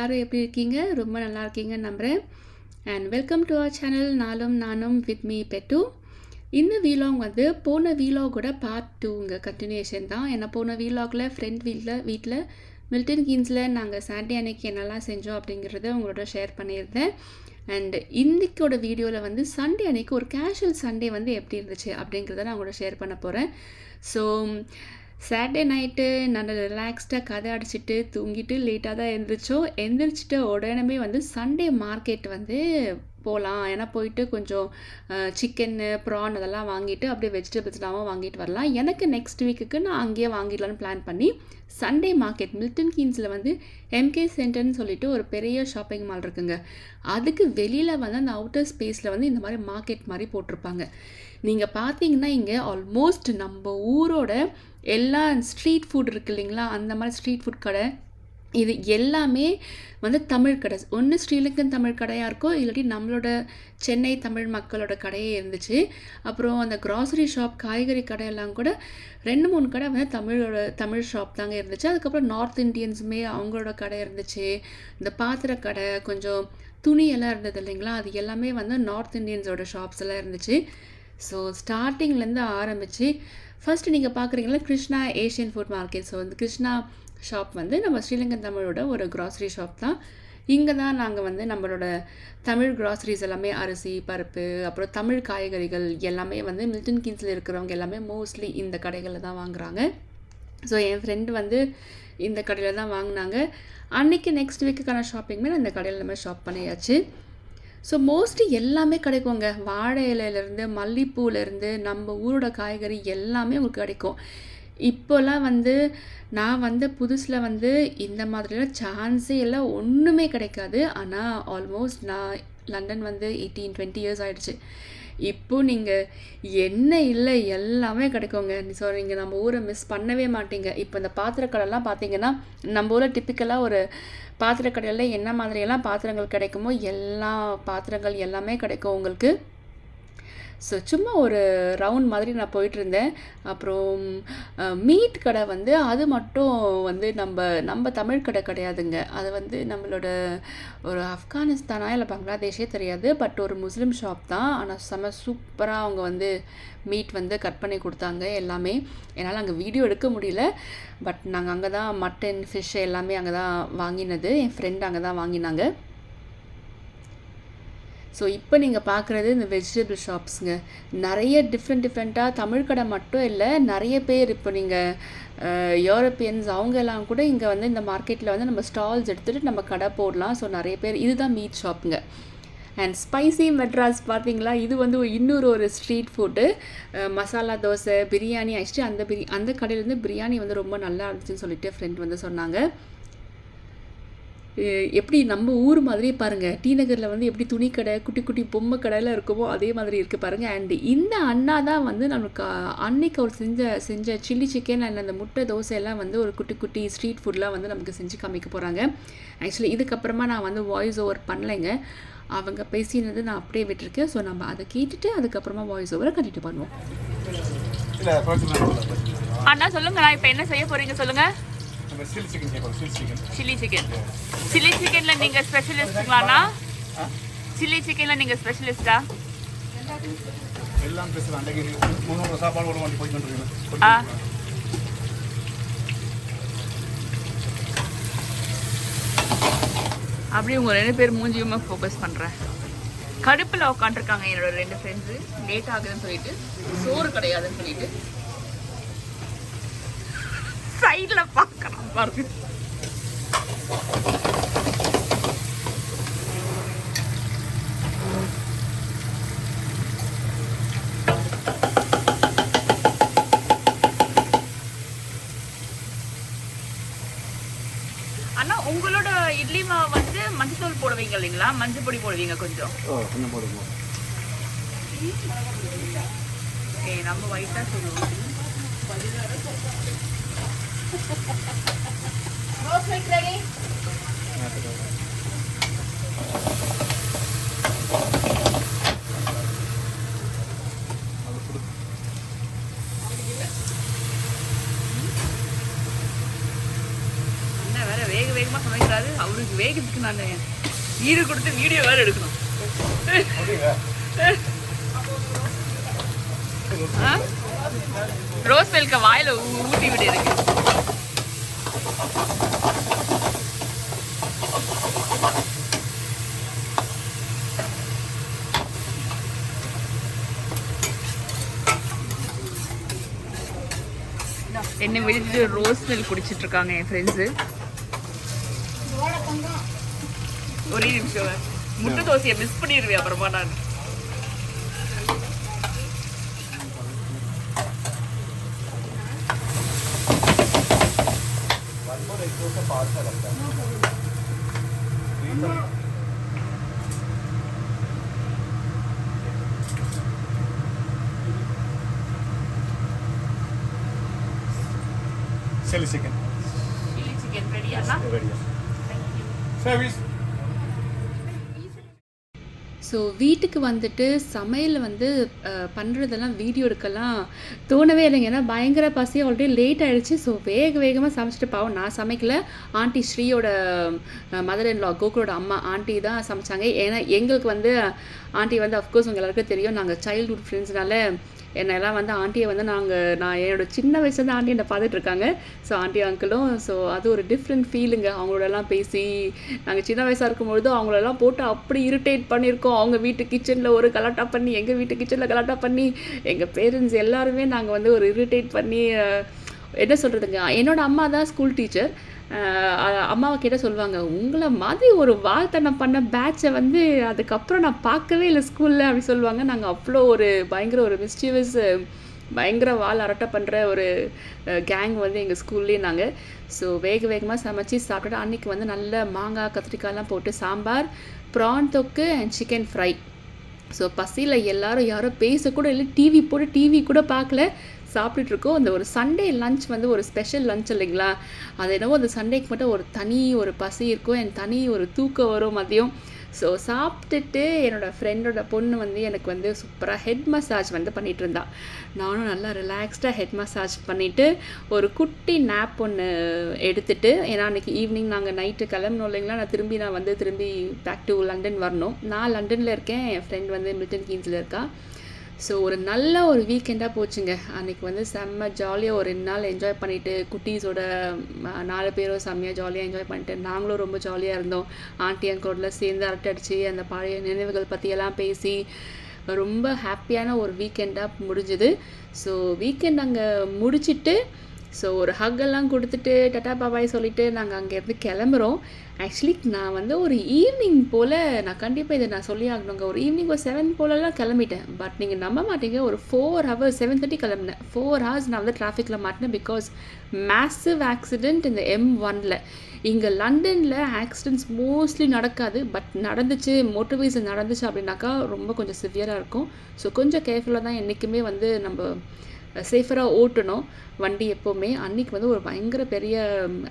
எல்லாரும் எப்படி இருக்கீங்க? ரொம்ப நல்லா இருக்கீங்கன்னு நம்புகிறேன். And welcome to our channel நானும் வித் மீ பெட்டு. இந்த வீலாக் வந்து போன வீலாகோட பார்ட் 2ங்க கண்டினியூஷன் தான். ஏன்னா போன வீலாகில் ஃப்ரெண்ட் வீட்டில் மில்டன் கீன்ஸில் நாங்கள் சாட்டர்டே அன்னைக்கு என்னெல்லாம் செஞ்சோம் அப்படிங்கிறத உங்களோட ஷேர் பண்ணியிருந்தேன். அண்ட் இன்றைக்கோட வீடியோவில் வந்து சண்டே அன்னைக்கு ஒரு கேஷுவல் சண்டே வந்து எப்படி இருந்துச்சு அப்படிங்கிறத நான் உங்களோட ஷேர் பண்ண போகிறேன். ஸோ சாட்டர்டே நைட்டு நான் ரிலாக்ஸ்டாக கதை அடிச்சுட்டு தூங்கிட்டு லேட்டாக தான் எந்திரிச்சிட்டு உடனே வந்து சண்டே மார்க்கெட் வந்து போகலாம். ஏன்னா போயிட்டு கொஞ்சம் சிக்கன்னு ப்ரான் அதெல்லாம் வாங்கிட்டு அப்படியே வெஜிடபிள்ஸ்லாம் வாங்கிட்டு வரலாம். எனக்கு நெக்ஸ்ட் வீக்குக்கு நான் அங்கேயே வாங்கிடலான்னு பிளான் பண்ணி சண்டே மார்க்கெட் மில்டன் கீன்ஸில் வந்து எம்கே சென்டர்னு சொல்லிட்டு ஒரு பெரிய ஷாப்பிங் மால் இருக்குங்க. அதுக்கு வெளியில் வந்து அந்த அவுட்டர் ஸ்பேஸில் வந்து இந்த மாதிரி மார்க்கெட் மாதிரி போட்டிருப்பாங்க. நீங்கள் பார்த்தீங்கன்னா இங்கே ஆல்மோஸ்ட் நம்ம ஊரோட எல்லா ஸ்ட்ரீட் ஃபுட் இருக்குது இல்லைங்களா, அந்த மாதிரி ஸ்ட்ரீட் ஃபுட் கடை இது எல்லாமே வந்து தமிழ் கடை. ஒன்று ஸ்ரீலங்கன் தமிழ் கடையாக இருக்கும், இல்லாட்டி நம்மளோட சென்னை தமிழ் மக்களோட கடையே இருந்துச்சு. அப்புறம் அந்த க்ராசரி ஷாப் காய்கறி கடையெல்லாம் கூட 2-3 கடை வந்து தமிழ் ஷாப் தாங்க இருந்துச்சு. அதுக்கப்புறம் நார்த் இண்டியன்ஸுமே அவங்களோட கடை இருந்துச்சு. இந்த பாத்திர கடை கொஞ்சம் துணியெல்லாம் இருந்தது இல்லைங்களா, அது எல்லாமே வந்து நார்த் இண்டியன்ஸோட ஷாப்ஸ் எல்லாம் இருந்துச்சு. ஸோ ஸ்டார்டிங்லேருந்து ஆரம்பித்து ஃபஸ்ட்டு நீங்கள் பார்க்குறீங்களா Krishna Asian food market. So இந்த கிருஷ்ணா ஷாப் வந்து நம்ம ஸ்ரீலங்கன் தமிழோட ஒரு க்ராசரி ஷாப் தான். இங்கே தான் நாங்கள் வந்து நம்மளோட தமிழ் க்ராசரிஸ் எல்லாமே அரிசி பருப்பு அப்புறம் தமிழ் காய்கறிகள் எல்லாமே வந்து மில்டன் கீன்ஸில் இருக்கிறவங்க எல்லாமே மோஸ்ட்லி இந்த கடைகளில் தான் வாங்குகிறாங்க. ஸோ என் ஃப்ரெண்டு வந்து இந்த கடையில் தான் வாங்கினாங்க. அன்றைக்கி நெக்ஸ்ட் வீக்குக்கான ஷாப்பிங்குமே நான் இந்த கடையில் எல்லாமே ஷாப் பண்ணியாச்சு. ஸோ மோஸ்ட்லி எல்லாமே கிடைக்குங்க. வாழை இலையிலேருந்து மல்லிப்பூலேருந்து நம்ம ஊரோட காய்கறி எல்லாமே உங்களுக்கு கிடைக்கும். இப்போல்லாம் வந்து நான் வந்த புதுசில் வந்து இந்த மாதிரிலாம் சான்ஸே எல்லாம் ஒன்றுமே கிடைக்காது. ஆனால் ஆல்மோஸ்ட் நான் லண்டன் வந்து 18-20 இயர்ஸ் ஆகிடுச்சு. இப்போது நீங்கள் என்ன இல்லை எல்லாமே கிடைக்குங்க. ஸோ நீங்கள் நம்ம ஊரை மிஸ் பண்ணவே மாட்டீங்க. இப்போ இந்த பாத்திரக்கடைலாம் பார்த்தீங்கன்னா நம்ம ஊரில் டிப்பிக்கலாக ஒரு பாத்திரக்கடையில் என்ன மாதிரியெல்லாம் பாத்திரங்கள் கிடைக்குமோ எல்லா பாத்திரங்கள் எல்லாமே கிடைக்கும் உங்களுக்கு. ஸோ சும்மா ஒரு ரவுண்ட் மாதிரி நான் போயிட்டுருந்தேன். அப்புறம் மீட் கடை வந்து அது மட்டும் வந்து நம்ம தமிழ் கடை கிடையாதுங்க. அது வந்து நம்மளோட ஒரு ஆப்கானிஸ்தானா இல்லை பங்களாதேஷே தெரியாது, பட் ஒரு முஸ்லீம் ஷாப் தான். ஆனால் செம்ம சூப்பராக அவங்க வந்து மீட் வந்து கட் பண்ணி கொடுத்தாங்க எல்லாமே. என்னால் அங்கே வீடியோ எடுக்க முடியல, பட் நாங்கள் அங்கே தான் மட்டன் ஃபிஷ் எல்லாமே அங்கே தான் வாங்கினது. என் ஃப்ரெண்ட் அங்கே தான் வாங்கினாங்க. ஸோ இப்போ நீங்கள் பார்க்குறது இந்த வெஜிடபிள் ஷாப்ஸுங்க. நிறைய டிஃப்ரெண்ட்டாக தமிழ் கடை மட்டும் இல்லை, நிறைய பேர் இப்போ நீங்கள் யூரோப்பியன்ஸ் அவங்க எல்லாம் கூட இங்கே வந்து இந்த மார்க்கெட்டில் வந்து நம்ம ஸ்டால்ஸ் எடுத்துகிட்டு நம்ம கடை போடலாம். ஸோ நிறைய பேர் இதுதான் மீட் ஷாப்புங்க. அண்ட் ஸ்பைசி மெட்ராஸ் பார்த்தீங்களா, இது வந்து இன்னொரு ஒரு street food. Masala dosa biryani actually அந்த கடையிலேருந்து பிரியாணி வந்து ரொம்ப நல்லா இருந்துச்சுன்னு சொல்லிட்டு ஃப்ரெண்ட் வந்து சொன்னாங்க. எப்படி நம்ம ஊர் மாதிரியே பாருங்கள், டி நகரில் வந்து எப்படி துணி கடை குட்டி குட்டி பொம்மை கடையில் இருக்குமோ அதே மாதிரி இருக்குது பாருங்கள். அண்டு இந்த அண்ணா தான் வந்து நம்மளுக்கு அன்னைக்கு அவர் செஞ்ச சில்லி சிக்கன் அண்ட் அந்த முட்டை தோசையெல்லாம் வந்து ஒரு குட்டி குட்டி ஸ்ட்ரீட் ஃபுட்லாம் வந்து நமக்கு செஞ்சு காமிக்க போகிறாங்க. ஆக்சுவலி இதுக்கப்புறமா நான் வந்து வாய்ஸ் ஓவர் பண்ணலைங்க, அவங்க பேசினது நான் அப்படியே விட்டுருக்கேன். ஸோ நம்ம அதை கேட்டுட்டு அதுக்கப்புறமா வாய்ஸ் ஓவரை கண்டினியூ பண்ணுவோம். அண்ணா சொல்லுங்கள், நான் இப்போ என்ன செய்ய போகிறீங்க சொல்லுங்கள். சில்லி சிக்கனில் நீங்கள் ஸ்பெஷலிஸ்ட்டுங்களாண்ணா? சில்லி சிக்கனில் நீங்கள் ஸ்பெஷலிஸ்ட்டா? எல்லாம் பேசுகிறேன். அன்றைக்கி 300 சாப்பாடு ஒரு வண்டி போயிட்டு வந்துருக்கீங்க. அப்படியே உங்கள் 2 பேர் மூஞ்சியுமா ஃபோக்கஸ் பண்ணுறேன். கடுப்பில் உட்காந்துருக்காங்க என்னோட 2 ஃப்ரெண்ட்ஸு. லேட் ஆகுதுன்னு சொல்லிட்டு, சோறு கிடையாதுன்னு சொல்லிட்டு சைடில் பார்க்கலாம் பாருங்க. அண்ணா உங்களோட இட்லி மாவு வந்து மஞ்சள் போடுவீங்க இல்லைங்களா? மஞ்சள் பொடி போடுவீங்க கொஞ்சம். ஓகே, நம்ம ஒயிட்டாக சொல்லுவோம். Rosemary ready? அண்ணா வேற வேக சும்மா சமைக்கிறாரு. அவருக்கு வேகத்துக்கு நான் ஈடு கொடுத்து வீடியோ வேறு எடுக்கணும். ரோஸ் மில்க வாயில் ஊட்டி விட இருக்கு. என்னை விழுந்து ரோஸ் மில்க் குடிச்சிட்டு இருக்காங்க என் ஃப்ரெண்ட்ஸு. ஒரே நிமிஷம், முட்டை தோசையை மிஸ் பண்ணிடுவேன் அப்புறமா நான். Chili chicken. Chili chicken ready ஆனா? Ready. Service. ஸோ வீட்டுக்கு வந்துட்டு சமையல் வந்து பண்ணுறதெல்லாம் வீடியோ எடுக்கலாம் தோணவே இல்லைங்க. ஏன்னா பயங்கர பசி, ஆல்ரெடி லேட் ஆகிடுச்சு. ஸோ வேகமாக சமைச்சிட்டு பாவம் நான் சமைக்கல. ஆண்டி ஸ்ரீயோட மதர் இன் லா கோகுலோட அம்மா ஆண்டி தான் சமைச்சாங்க. ஏன்னா எங்களுக்கு வந்து ஆண்டி வந்து அஃப்கோர்ஸ் உங்கள் எல்லாருக்கும் தெரியும், நாங்கள் சைல்ட்ஹுட் ஃப்ரெண்ட்ஸ்னால என்னெல்லாம் வந்து ஆண்டியை வந்து நான் என்னோடய சின்ன வயசுலேருந்து ஆண்டி என்னை பார்த்துட்ருக்காங்க. ஸோ ஆண்டி அங்கிளும் ஸோ அது ஒரு டிஃப்ரெண்ட் ஃபீலுங்க. அவங்களோடலாம் பேசி நாங்கள் சின்ன வயசாக இருக்கும்பொழுது அவங்களெல்லாம் போட்டு அப்படி இரிட்டேட் பண்ணியிருக்கோம். அவங்க வீட்டு கிச்சனில் ஒரு கலாட்டா பண்ணி, எங்கள் வீட்டு கிச்சனில் கலாட்டா பண்ணி, எங்கள் பேரண்ட்ஸ் எல்லாருமே நாங்கள் வந்து ஒரு இரிட்டேட் பண்ணி என்ன சொல்கிறதுங்க. என்னோடய அம்மா தான் ஸ்கூல் டீச்சர். அம்மாவை கேட்டால் சொல்லுவாங்க, உங்களை மாதிரி ஒரு வாழ்த்தனம் பண்ண பேட்சை வந்து அதுக்கப்புறம் நான் பார்க்கவே இல்லை ஸ்கூலில் அப்படி சொல்லுவாங்க. நாங்கள் அவ்வளோ ஒரு பயங்கர ஒரு மிஸ்டீவியஸ் பயங்கர வால் அரட்டை பண்ணுற ஒரு கேங் வந்து எங்கள் ஸ்கூல்லேயே நாங்கள். ஸோ வேகமாக சமைச்சி சாப்பிட்டுட்டு அன்றைக்கி வந்து நல்ல மாங்காய் கத்திரிக்காயெலாம் போட்டு சாம்பார், ப்ரான் தொக்கு அண்ட் சிக்கன் ஃப்ரை. ஸோ பசியில் எல்லாரும் யாரோ பேசக்கூட இல்லை, டிவி போட்டு டிவி கூட பார்க்கல, சாப்பிட்டுட்ருக்கோம். அந்த ஒரு சண்டே லன்ச் வந்து ஒரு ஸ்பெஷல் லன்ச் இல்லைங்களா. அது என்னவோ அந்த சண்டேக்கு மட்டும் ஒரு தனி ஒரு பசி இருக்கும், என் தனி ஒரு தூக்கம் வரும் மதியம். ஸோ சாப்பிட்டுட்டு என்னோடய ஃப்ரெண்டோட பொண்ணு வந்து எனக்கு வந்து சூப்பராக ஹெட் மசாஜ் வந்து பண்ணிகிட்டு இருந்தா. நானும் நல்லா ரிலாக்ஸ்டாக ஹெட் மசாஜ் பண்ணிவிட்டு ஒரு குட்டி நேப் ஒன்று எடுத்துகிட்டு, ஏன்னா அன்றைக்கி ஈவினிங் நாங்கள் நைட்டு கிளம்பணும் இல்லைங்களா. நான் வந்து திரும்பி பேக் டு லண்டன் வரணும். நான் லண்டனில் இருக்கேன், என் ஃப்ரெண்ட் வந்து மில்டன் கீன்ஸில் இருக்கா. ஸோ ஒரு நல்ல ஒரு வீக்கெண்டாக போச்சுங்க. அன்றைக்கி வந்து செம்ம ஜாலியாக ஒரு 2 நாள் என்ஜாய் பண்ணிவிட்டு, குட்டீஸோட 4 பேரும் செம்மையாக ஜாலியாக என்ஜாய் பண்ணிட்டு, நாங்களும் ரொம்ப ஜாலியாக இருந்தோம். ஆண்டி அங்கோட சேர்ந்து அரட்டை அடித்து அந்த பழைய நினைவுகள் பற்றியெல்லாம் பேசி ரொம்ப ஹாப்பியான ஒரு வீக்கெண்டாக முடிஞ்சுது. ஸோ வீக்கெண்ட் அங்கே முடிச்சுட்டு ஸோ ஒரு ஹக்கெல்லாம் கொடுத்துட்டு டட்டா பாபாய் சொல்லிவிட்டு நாங்கள் அங்கேருந்து கிளம்புறோம். ஆக்சுவலி நான் வந்து ஒரு ஈவினிங் போல், நான் கண்டிப்பாக இதை நான் சொல்லி ஆகணுங்க, ஒரு ஈவினிங் ஒரு 7 போலலாம் கிளம்பிட்டேன். பட் நீங்கள் நம்ப மாட்டீங்க, ஒரு 4 hours 7:30 கிளம்பினேன். 4 hours நான் வந்து டிராஃபிக்கில் மாட்டினேன். பிகாஸ் மேசிவ் ஆக்சிடெண்ட் இந்த M1ல். இங்கே லண்டனில் ஆக்சிடெண்ட்ஸ் மோஸ்ட்லி நடக்காது, பட் நடந்துச்சு, மோட்டர்வேஸில் நடந்துச்சு அப்படின்னாக்கா ரொம்ப கொஞ்சம் சிவியராக இருக்கும். ஸோ கொஞ்சம் கேர்ஃபுல்லாக தான் என்றைக்குமே வந்து நம்ம சேஃபராக ஓட்டணும் வண்டி எப்போவுமே. அன்றைக்கி வந்து ஒரு பயங்கர பெரிய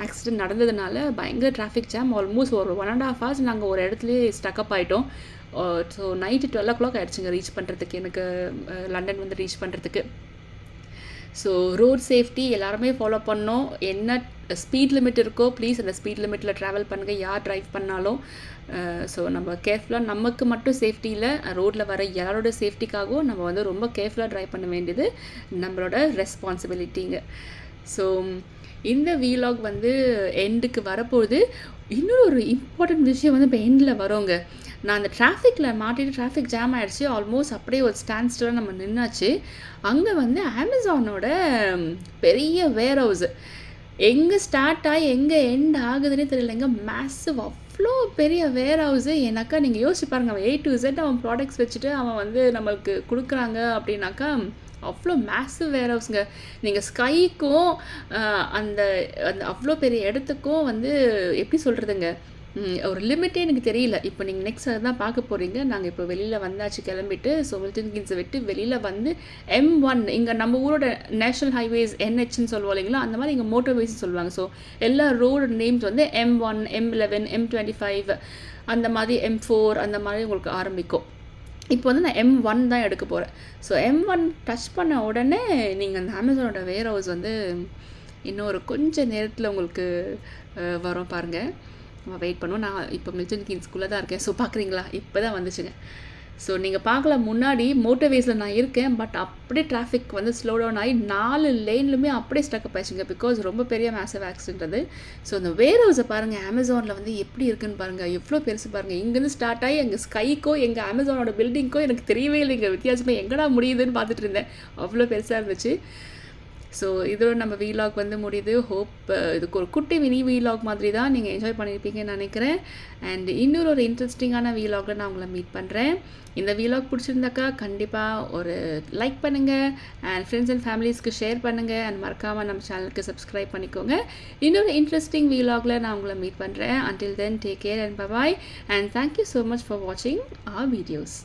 ஆக்சிடெண்ட் நடந்ததுனால பயங்கர டிராஃபிக் ஜாம். ஆல்மோஸ்ட் ஒரு 1.5 hours நாங்கள் ஒரு இடத்துலையே ஸ்டக்கப் ஆகிட்டோம். ஸோ நைட்டு 12 o'clock ஆகிடுச்சுங்க ரீச் பண்ணுறதுக்கு, எனக்கு லண்டன் வந்து ரீச் பண்ணுறதுக்கு. ஸோ ரோட் சேஃப்டி எல்லாருமே ஃபாலோ பண்ணோம். என்ன ஸ்பீட் லிமிட் இருக்கோ ப்ளீஸ் அந்த ஸ்பீட் லிமிட்டில் ட்ராவல் பண்ணுங்கள், யார் ட்ரைவ் பண்ணாலும். ஸோ நம்ம கேர்ஃபுல்லாக, நமக்கு மட்டும் சேஃப்டி இல்லை, ரோட்டில் வர எல்லாரோட சேஃப்டிக்காகவும் நம்ம வந்து ரொம்ப கேர்ஃபுல்லாக ட்ரைவ் பண்ண வேண்டியது நம்மளோட ரெஸ்பான்சிபிலிட்டிங்க. ஸோ இந்த வீலாக் வந்து எண்டுக்கு வரப்போகுது. இன்னொரு ஒரு இம்பார்ட்டண்ட் விஷயம் வந்து இப்போ எண்டில் வரோங்க. நான் அந்த டிராஃபிக்கில் மாட்டிட்டு டிராஃபிக் ஜாம் ஆகிடுச்சு. ஆல்மோஸ்ட் அப்படியே ஒரு ஸ்டாண்ட் ஸ்டில்லாக நம்ம நின்னாச்சு. அங்கே வந்து அமேசானோட பெரிய வேர் ஹவுஸு எங்கே ஸ்டார்ட் ஆகி எங்கே எண்ட் ஆகுதுன்னே தெரியலைங்க. மேசிவ் அவ்வளோ பெரிய வேர் ஹவுஸு. எனக்கா நீங்கள் யோசிச்சு பாருங்கள், அவன் A to Z அவன் ப்ராடக்ட்ஸ் வச்சுட்டு அவன் வந்து நம்மளுக்கு கொடுக்குறாங்க அப்படின்னாக்கா அவ்வளோ மேசிவ் வேர் ஹவுஸுங்க. நீங்கள் ஸ்கைக்கும் அந்த அந்த அவ்வளோ பெரிய இடத்துக்கும் வந்து எப்படி சொல்கிறதுங்க, ஒரு லிமிட்டே எனக்கு தெரியல. இப்போ நீங்கள் நெக்ஸ்ட் தான் பார்க்க போகிறீங்க. நாங்கள் இப்போ வெளியில் வந்தாச்சு கிளம்பிட்டு. ஸோ மில்டன் கீன்ஸை விட்டு வெளியில் வந்து M1, இங்கே நம்ம ஊரோட நேஷ்னல் ஹைவேஸ் NHன்னு சொல்லுவோம் இல்லைங்களா, அந்த மாதிரி இங்கே மோட்டர்வேஸ்ன்னு சொல்லுவாங்க. ஸோ எல்லா ரோடு நேம்ஸ் வந்து M1, M11, M25 அந்த மாதிரி M4 அந்த மாதிரி உங்களுக்கு ஆரம்பிக்கும். இப்போ வந்து நான் M1 தான் எடுக்க போகிறேன். ஸோ M1 டச் பண்ண உடனே நீங்கள் அந்த அமேசானோட வேர் ஹவுஸ் வந்து இன்னும் ஒரு கொஞ்சம் நேரத்தில் உங்களுக்கு வரும் பாருங்கள். வெயிட் பண்ணுவோம். நான் இப்போ மில்டன் கீன்ஸ் ஸ்கூலில் தான் இருக்கேன். ஸோ பார்க்குறீங்களா, இப்போ தான் வந்துச்சுங்க. ஸோ நீங்கள் பார்க்கலாம், முன்னாடி மோட்டர்வேஸில் நான் இருக்கேன். பட் அப்படியே டிராஃபிக் வந்து ஸ்லோ டவுன் ஆகி 4 லேன்லுமே அப்படியே ஸ்டக்கப் ஆயிடுச்சுங்க. பிகாஸ் ரொம்ப பெரிய மேசிவ் ஆக்சிடென்ட் அது. ஸோ அந்த வேர் ஹவுஸை பாருங்கள், அமேசானில் வந்து எப்படி இருக்குன்னு பாருங்கள். எவ்வளோ பெருசு பாருங்கள். இங்கேருந்து ஸ்டார்ட் ஆகி எங்கள் ஸ்கைக்கோ எங்கள் அமேசானோட பில்டிங்க்கோ எனக்கு தெரியவே இல்லைங்க. வித்தியாசமே எங்கடா முடியுதுன்னு பார்த்துட்டு இருந்தேன். அவ்வளோ பெருசாக இருந்துச்சு. ஸோ இதோட நம்ம வீலாக் வந்து முடியுது. ஹோப் இதுக்கு ஒரு குட்டி மினி வீலாக் மாதிரி தான் நீங்கள் என்ஜாய் பண்ணியிருப்பீங்கன்னு நினைக்கிறேன். அண்ட் இன்னொரு ஒரு இன்ட்ரெஸ்டிங்கான வீலாகில் நான் உங்களை மீட் பண்ணுறேன். இந்த வீலாக் பிடிச்சிருந்தாக்கா கண்டிப்பாக ஒரு லைக் பண்ணுங்கள் அண்ட் ஃப்ரெண்ட்ஸ் அண்ட் ஃபேமிலிஸ்க்கு ஷேர் பண்ணுங்கள். அண்ட் மறக்காமல் நம்ம சேனலுக்கு சப்ஸ்கிரைப் பண்ணிக்கோங்க. இன்னொரு இன்ட்ரெஸ்டிங் வீலாகில் நான் உங்களை மீட் பண்ணுறேன். Until then take care and bye bye and thank you so much for வாட்சிங் ஆர் வீடியோஸ்.